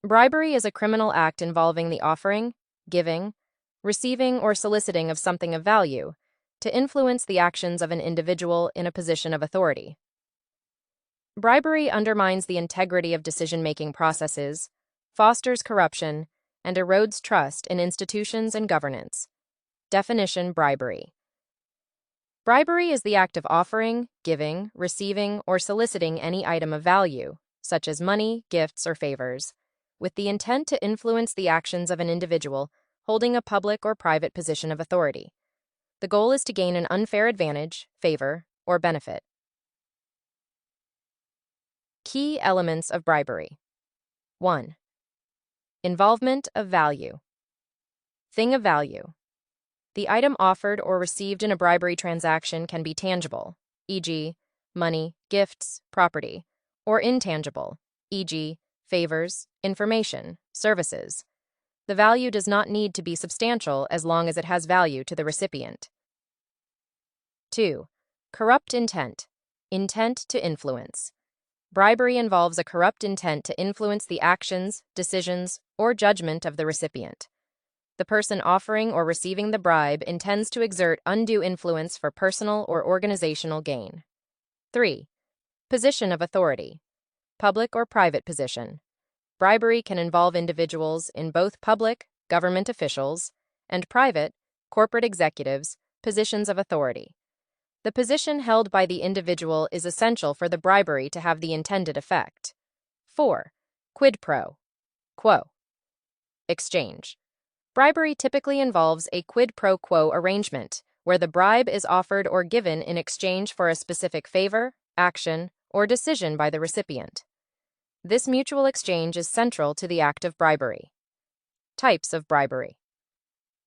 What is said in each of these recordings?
Bribery is a criminal act involving the offering, giving, receiving, or soliciting of something of value to influence the actions of an individual in a position of authority. Bribery undermines the integrity of decision-making processes, fosters corruption, and erodes trust in institutions and governance. Definition: bribery. Bribery is the act of offering, giving, receiving, or soliciting any item of value, such as money, gifts, or favors, with the intent to influence the actions of an individual holding a public or private position of authority. The goal is to gain an unfair advantage, favor, or benefit. Key elements of bribery. 1. Involvement of value. Thing of value. The item offered or received in a bribery transaction can be tangible, e.g., money, gifts, property, or intangible, e.g., favors, information, services. The value does not need to be substantial as long as it has value to the recipient. 2. Corrupt intent. Intent to influence. Bribery involves a corrupt intent to influence the actions, decisions, or judgment of the recipient. The person offering or receiving the bribe intends to exert undue influence for personal or organizational gain. 3. Position of authority. Public or private position. Bribery can involve individuals in both public, government officials, and private, corporate executives, positions of authority. The position held by the individual is essential for the bribery to have the intended effect. 4. Quid pro quo. Exchange. Bribery typically involves a quid pro quo arrangement, where the bribe is offered or given in exchange for a specific favor, action, or decision by the recipient. This mutual exchange is central to the act of bribery. Types of bribery.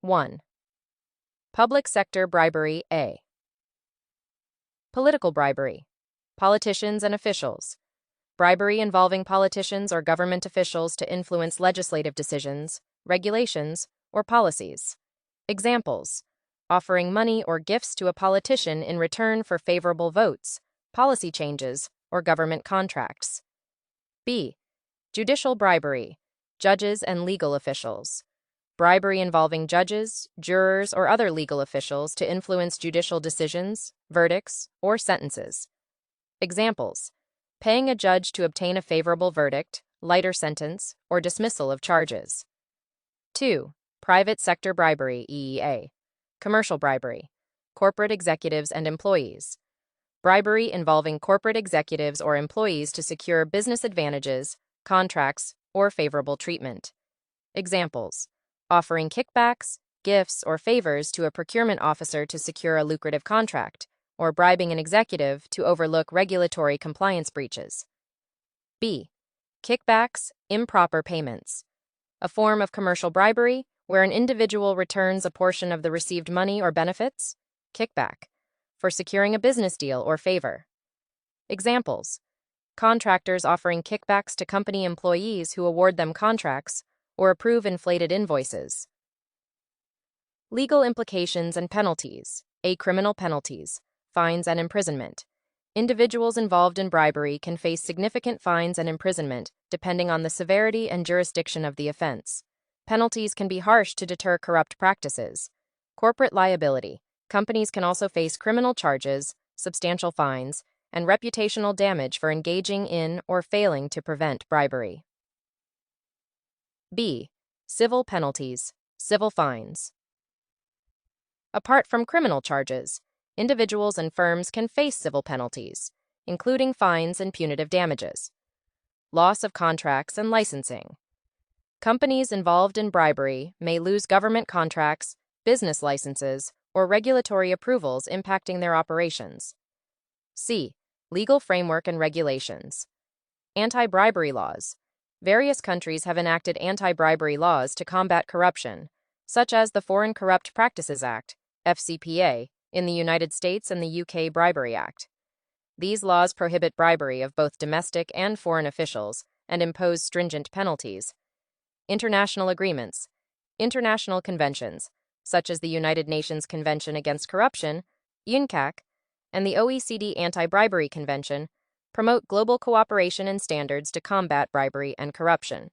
1. Public sector bribery A. Political bribery. Politicians and officials. Bribery involving politicians or government officials to influence legislative decisions, regulations, or policies. Examples: offering money or gifts to a politician in return for favorable votes, policy changes, or government contracts. B. Judicial bribery. Judges and legal officials. Bribery involving judges, jurors, or other legal officials to influence judicial decisions, verdicts, or sentences. Examples: paying a judge to obtain a favorable verdict, lighter sentence, or dismissal of charges. 2. Private sector bribery, EEA. Commercial bribery. Corporate executives and employees. Bribery involving corporate executives or employees to secure business advantages, contracts, or favorable treatment. Examples: offering kickbacks, gifts, or favors to a procurement officer to secure a lucrative contract, or bribing an executive to overlook regulatory compliance breaches. B. Kickbacks, improper payments. A form of commercial bribery where an individual returns a portion of the received money or benefits, kickback, for securing a business deal or favor. Examples: contractors offering kickbacks to company employees who award them contracts or approve inflated invoices. Legal implications and penalties. A. Criminal penalties, fines and imprisonment. Individuals involved in bribery can face significant fines and imprisonment depending on the severity and jurisdiction of the offense. Penalties can be harsh to deter corrupt practices. Corporate liability. Companies can also face criminal charges, substantial fines, and reputational damage for engaging in or failing to prevent bribery. B. Civil penalties, civil fines. Apart from criminal charges, individuals and firms can face civil penalties, including fines and punitive damages. Loss of contracts and licensing. Companies involved in bribery may lose government contracts, business licenses, or regulatory approvals impacting their operations. C. Legal framework and regulations. Anti-bribery laws. Various countries have enacted anti-bribery laws to combat corruption, such as the Foreign Corrupt Practices Act, FCPA, in the United States and the UK Bribery Act. These laws prohibit bribery of both domestic and foreign officials and impose stringent penalties. International agreements. International conventions, such as the United Nations Convention Against Corruption, UNCAC, and the OECD Anti-Bribery Convention, promote global cooperation and standards to combat bribery and corruption.